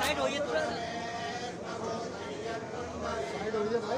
Side होइए थोड़ा। Side होइए भाई।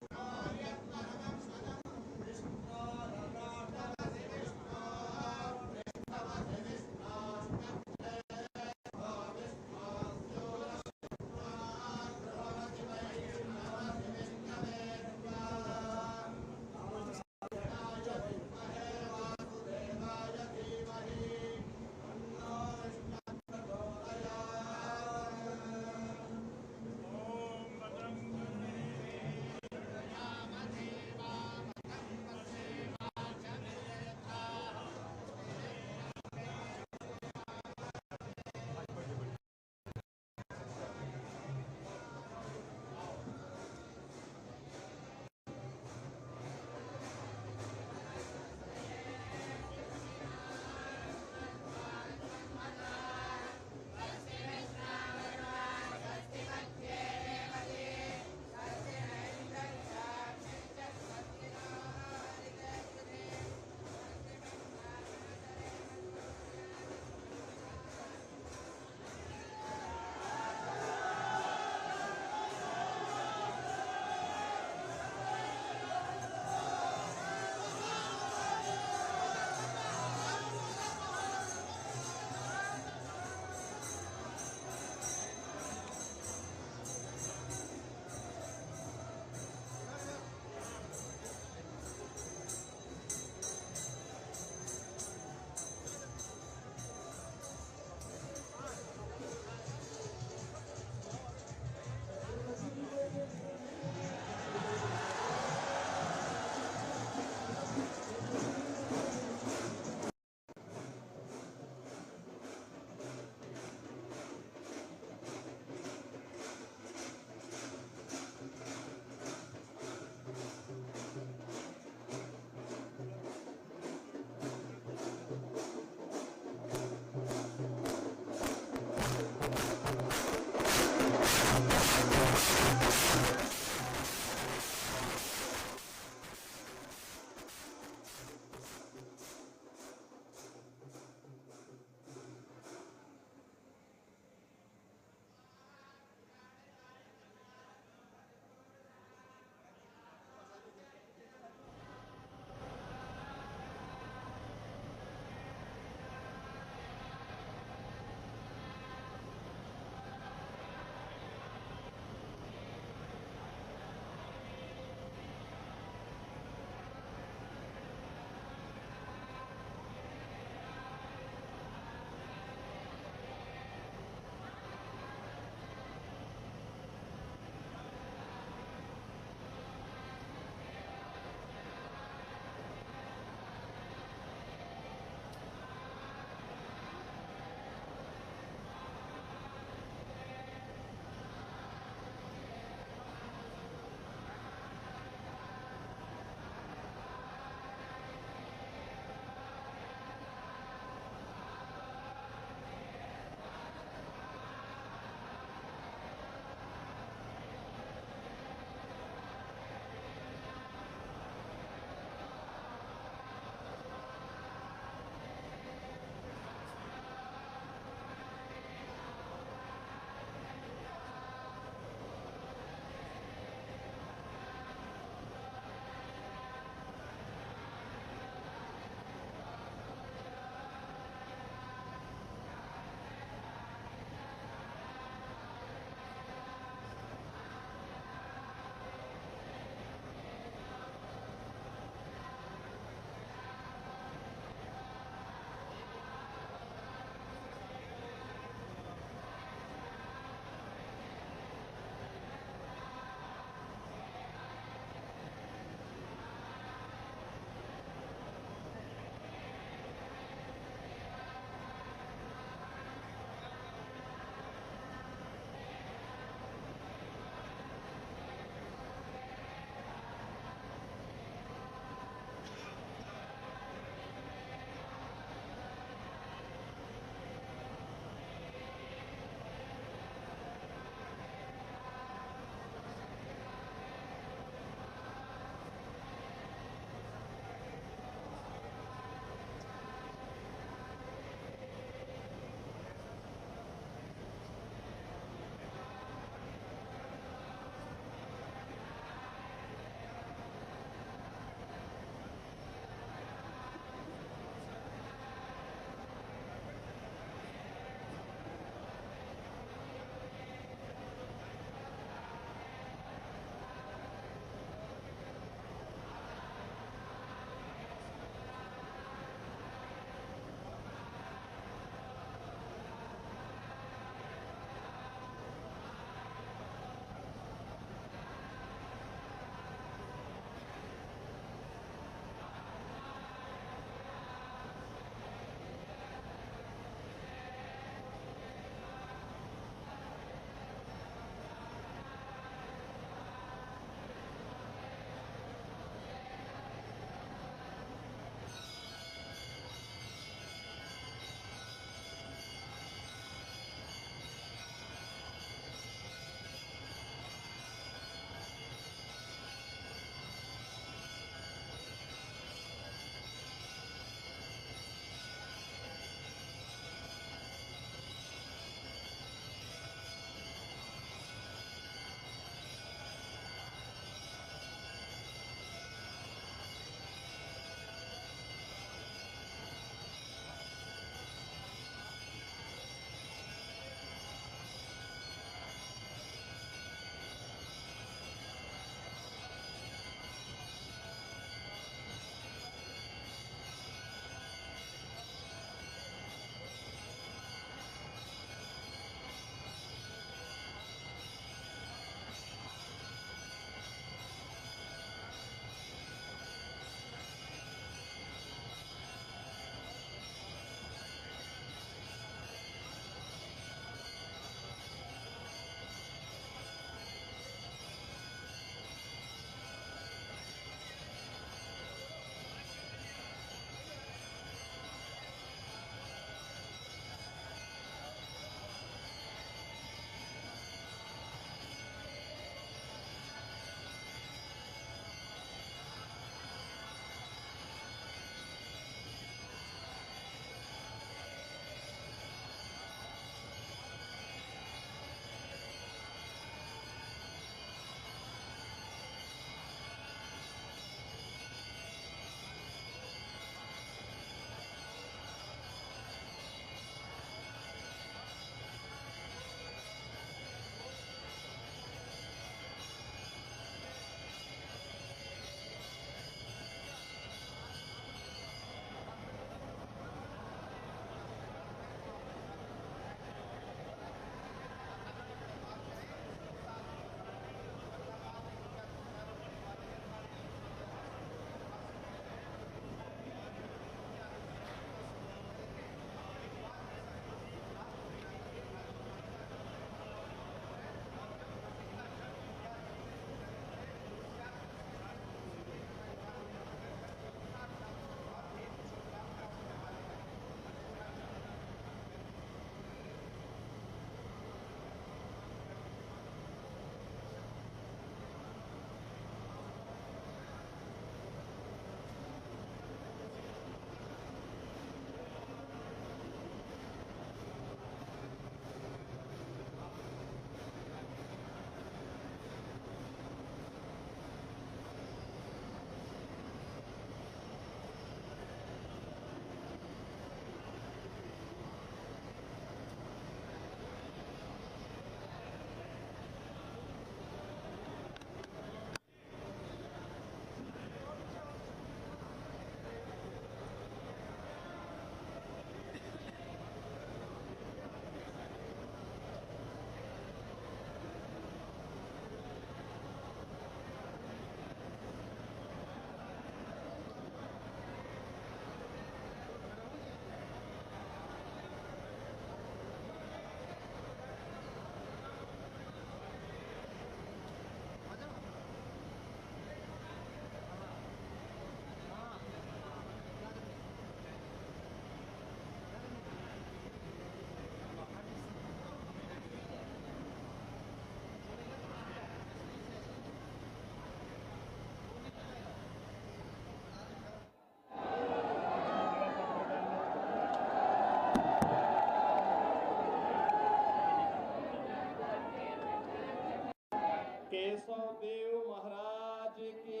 केशव देव महाराज की,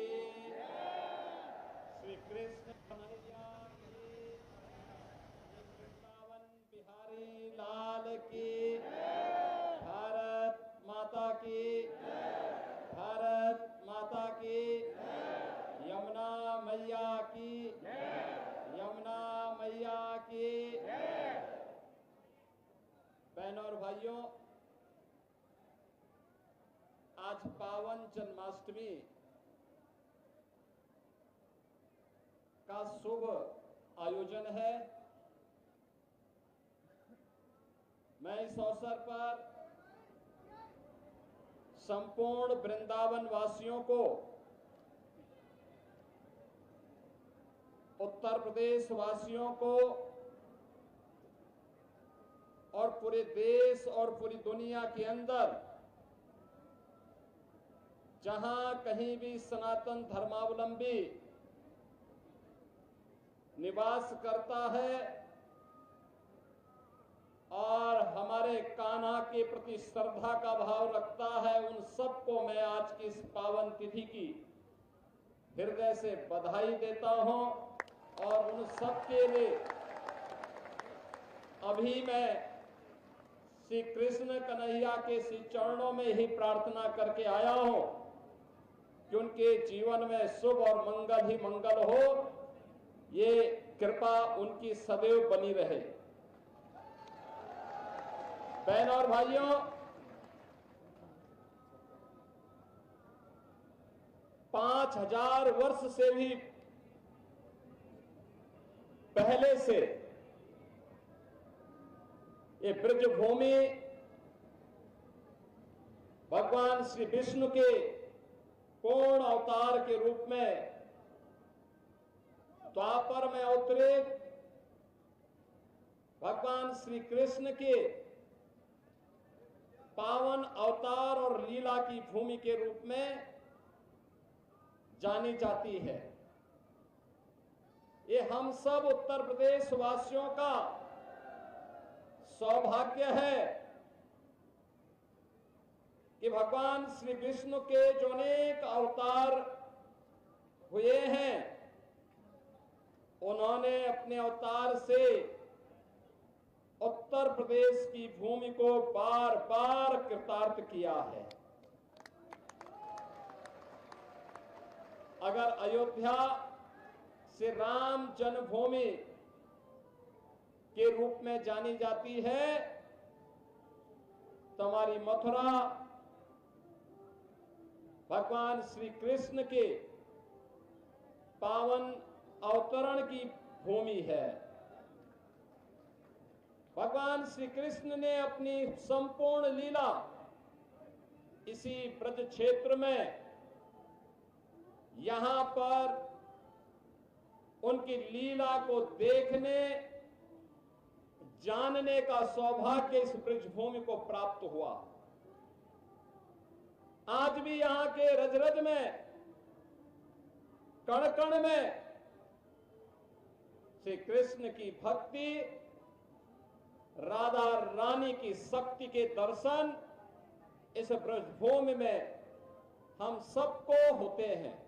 श्री कृष्ण कन्हैया की, वृंदावन बिहारी लाल की, भारत माता की, भारत माता की, यमुना मैया की, यमुना मैया की। बहनों और भाइयों, आज पावन जन्माष्टमी का शुभ आयोजन है। मैं इस अवसर पर संपूर्ण वृंदावन वासियों को, उत्तर प्रदेश वासियों को और पूरे देश और पूरी दुनिया के अंदर जहां कहीं भी सनातन धर्मावलंबी निवास करता है और हमारे कान्हा के प्रति श्रद्धा का भाव रखता है, उन सबको मैं आज की इस पावन तिथि की हृदय से बधाई देता हूं। और उन सबके लिए अभी मैं श्री कृष्ण कन्हैया के श्री चरणों में ही प्रार्थना करके आया हूं कि उनके जीवन में शुभ और मंगल ही मंगल हो, ये कृपा उनकी सदैव बनी रहे। बहनों और भाइयों, 5000 वर्ष से भी पहले से ये ब्रजभूमि भगवान श्री विष्णु के पूर्ण अवतार के रूप में द्वापर में अवतरित भगवान श्री कृष्ण के पावन अवतार और लीला की भूमि के रूप में जानी जाती है। ये हम सब उत्तर प्रदेश वासियों का सौभाग्य है कि भगवान श्री विष्णु के जो अनेक अवतार हुए हैं, उन्होंने अपने अवतार से उत्तर प्रदेश की भूमि को बार बार कृतार्थ किया है। अगर अयोध्या से राम जन्मभूमि के रूप में जानी जाती है, तो हमारी मथुरा भगवान श्री कृष्ण के पावन अवतरण की भूमि है। भगवान श्री कृष्ण ने अपनी संपूर्ण लीला इसी ब्रज क्षेत्र में, यहां पर उनकी लीला को देखने जानने का सौभाग्य इस ब्रजभूमि को प्राप्त हुआ। आज भी यहां के रज रज में, कण कण में श्री कृष्ण की भक्ति, राधा रानी की शक्ति के दर्शन इस ब्रजभूमि में हम सबको होते हैं।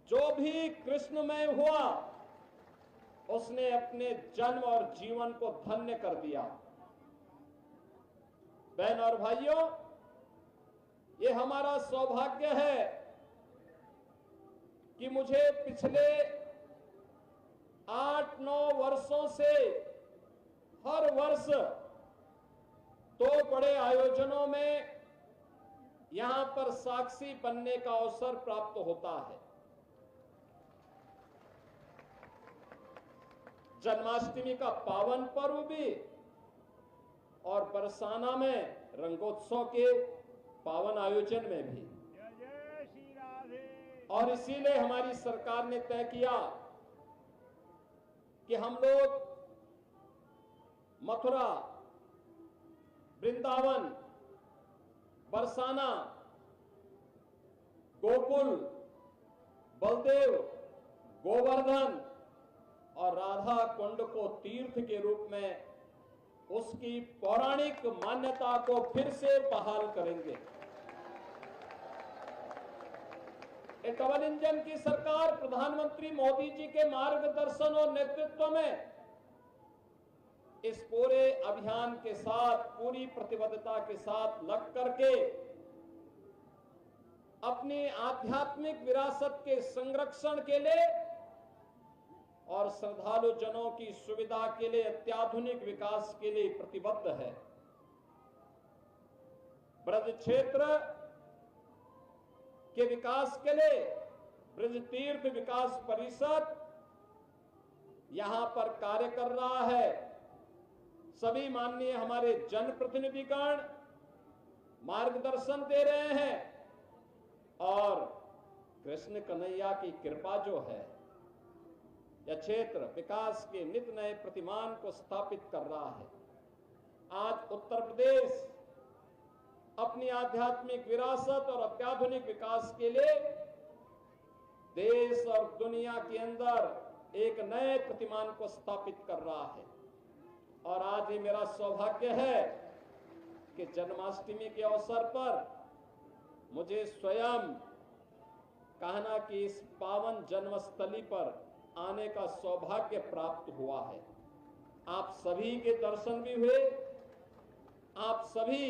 जो भी कृष्णमय हुआ, उसने अपने जन्म और जीवन को धन्य कर दिया। बहन और भाइयों, ये हमारा सौभाग्य है कि मुझे पिछले 8-9 वर्षों से हर वर्ष 2 बड़े आयोजनों में यहां पर साक्षी बनने का अवसर प्राप्त होता है। जन्माष्टमी का पावन पर्व भी और बरसाना में रंगोत्सव के पावन आयोजन में भी। और इसीलिए हमारी सरकार ने तय किया कि हम लोग मथुरा, वृंदावन, बरसाना, गोकुल, बलदेव, गोवर्धन और राधा कुंड को तीर्थ के रूप में उसकी पौराणिक मान्यता को फिर से बहाल करेंगे। कि डबल इंजन की सरकार प्रधानमंत्री मोदी जी के मार्गदर्शन और नेतृत्व में इस पूरे अभियान के साथ पूरी प्रतिबद्धता के साथ लग करके अपनी आध्यात्मिक विरासत के संरक्षण के लिए और श्रद्धालु जनों की सुविधा के लिए अत्याधुनिक विकास के लिए प्रतिबद्ध है। ब्रज क्षेत्र के विकास के लिए ब्रज तीर्थ विकास परिषद यहां पर कार्य कर रहा है। सभी माननीय हमारे जनप्रतिनिधिगण मार्गदर्शन दे रहे हैं और कृष्ण कन्हैया की कृपा जो है यह क्षेत्र विकास के नित नए प्रतिमान को स्थापित कर रहा है। आज उत्तर प्रदेश अपनी आध्यात्मिक विरासत और अत्याधुनिक विकास के लिए देश और दुनिया के अंदर एक नए प्रतिमान को स्थापित कर रहा है। और आज ये मेरा सौभाग्य है कि जन्माष्टमी के अवसर पर मुझे स्वयं कहना कि इस पावन जन्मस्थली पर आने का सौभाग्य प्राप्त हुआ है। आप सभी के दर्शन भी हुए। आप सभी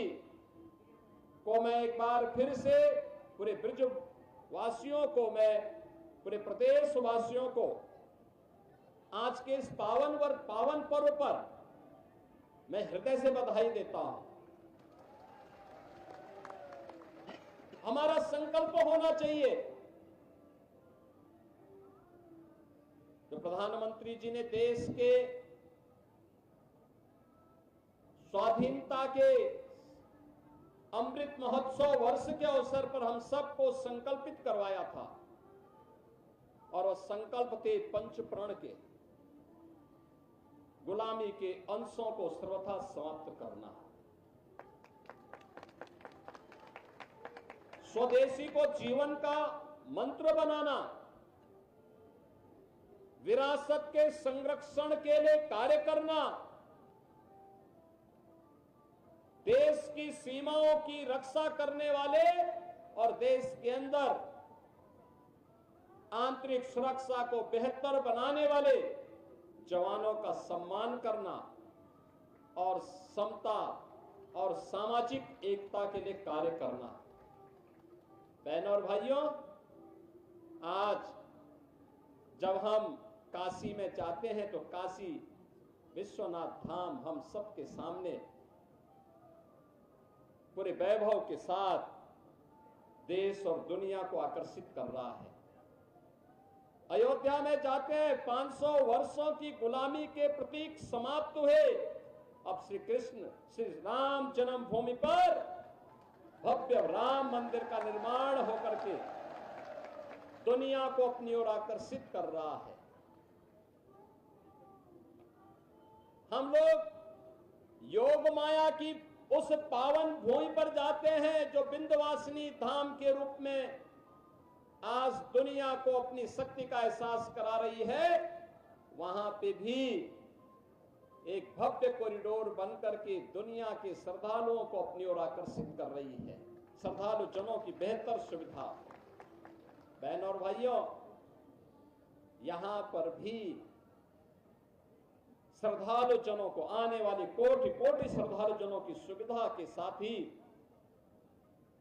को मैं एक बार फिर से पूरे ब्रज वासियों को, मैं पूरे प्रदेश वासियों को आज के इस पावन पर्व पर मैं हृदय से बधाई देता हूं। हमारा संकल्प होना चाहिए जो प्रधानमंत्री जी ने देश के स्वाधीनता के अमृत महोत्सव वर्ष के अवसर पर हम सबको संकल्पित करवाया था और वह संकल्प थे पंचप्रण के, गुलामी के अंशों को सर्वथा समाप्त करना, स्वदेशी को जीवन का मंत्र बनाना, विरासत के संरक्षण के लिए कार्य करना, देश की सीमाओं की रक्षा करने वाले और देश के अंदर आंतरिक सुरक्षा को बेहतर बनाने वाले जवानों का सम्मान करना और समता और सामाजिक एकता के लिए कार्य करना। बहनों और भाइयों, आज जब हम काशी में जाते हैं तो काशी विश्वनाथ धाम हम सबके सामने पूरे वैभव के साथ देश और दुनिया को आकर्षित कर रहा है। अयोध्या में जाते हैं 500 वर्षों की गुलामी के प्रतीक समाप्त हुए। अब श्री कृष्ण श्री राम जन्मभूमि पर भव्य राम मंदिर का निर्माण होकर के दुनिया को अपनी ओर आकर्षित कर रहा है। हम लोग योग माया की उस पावन भूमि पर जाते हैं जो विंध्यवासिनी धाम के रूप में आज दुनिया को अपनी शक्ति का एहसास करा रही है। वहां पे भी एक भव्य कॉरिडोर बनकर के दुनिया के श्रद्धालुओं को अपनी ओर आकर्षित कर रही है। श्रद्धालु जनों की बेहतर सुविधा। बहनों और भाइयों, यहां पर भी श्रद्धालु जनों को, आने वाली कोटि कोटि श्रद्धालु जनों की सुविधा के साथ ही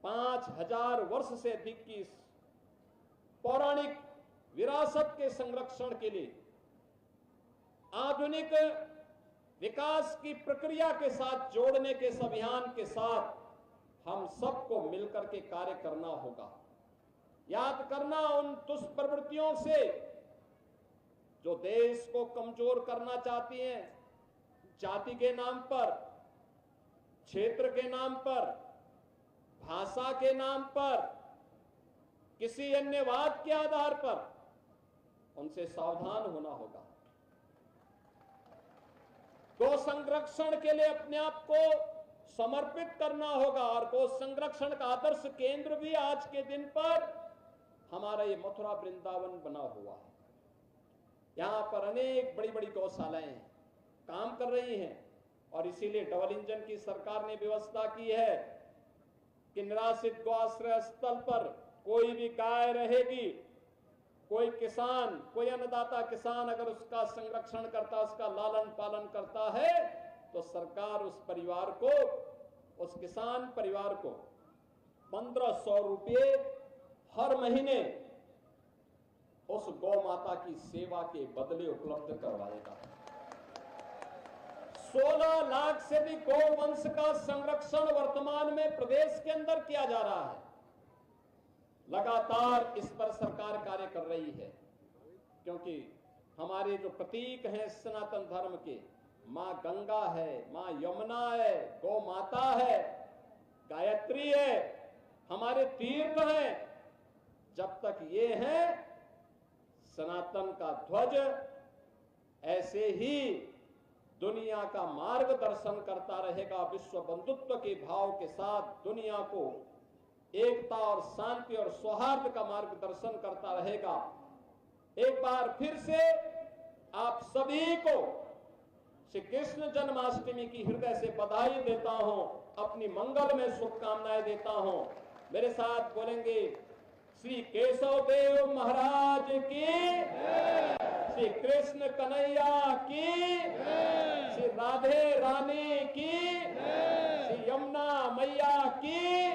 5000 वर्ष से अधिक की पौराणिक विरासत के संरक्षण के लिए आधुनिक विकास की प्रक्रिया के साथ जोड़ने के इस अभियान के साथ हम सबको मिलकर के कार्य करना होगा। याद करना उन दुष्प्रवृत्तियों से जो देश को कमजोर करना चाहती हैं, जाति के नाम पर, क्षेत्र के नाम पर, भाषा के नाम पर, किसी अन्य वाद के आधार पर, उनसे सावधान होना होगा। गौ संरक्षण के लिए अपने आप को समर्पित करना होगा और गौ संरक्षण का आदर्श केंद्र भी आज के दिन पर हमारा ये मथुरा वृंदावन बना हुआ है। यहां पर अनेक बड़ी बड़ी गौशालाएं काम कर रही हैं और इसीलिए डबल इंजन की सरकार ने व्यवस्था की है कि निराश्रित गौ आश्रय स्थल पर कोई भी गाय रहेगी, कोई किसान, कोई अन्नदाता किसान अगर उसका संरक्षण करता, उसका लालन पालन करता है, तो सरकार उस परिवार को, उस किसान परिवार को 1500 रुपये हर महीने उस गौ माता की सेवा के बदले उपलब्ध करवाएगा। 16 लाख से भी गौवंश का संरक्षण वर्तमान में प्रदेश के अंदर किया जा रहा है। लगातार इस पर सरकार कार्य कर रही है, क्योंकि हमारे जो प्रतीक हैं सनातन धर्म के, मां गंगा है, मां यमुना है, गौ माता है, गायत्री है, हमारे तीर्थ हैं। जब तक ये है सनातन का ध्वज ऐसे ही दुनिया का मार्गदर्शन करता रहेगा, विश्व बंधुत्व के भाव के साथ दुनिया को एकता और शांति और सौहार्द का मार्गदर्शन करता रहेगा। एक बार फिर से आप सभी को श्री कृष्ण जन्माष्टमी की हृदय से बधाई देता हूं, अपनी मंगल में शुभकामनाएं देता हूं। मेरे साथ बोलेंगे, श्री केशव देव महाराज की, श्री कृष्ण कन्हैया की, श्री राधे रानी की, श्री यमुना मैया की,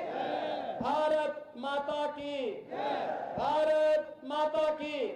भारत माता की, भारत माता की।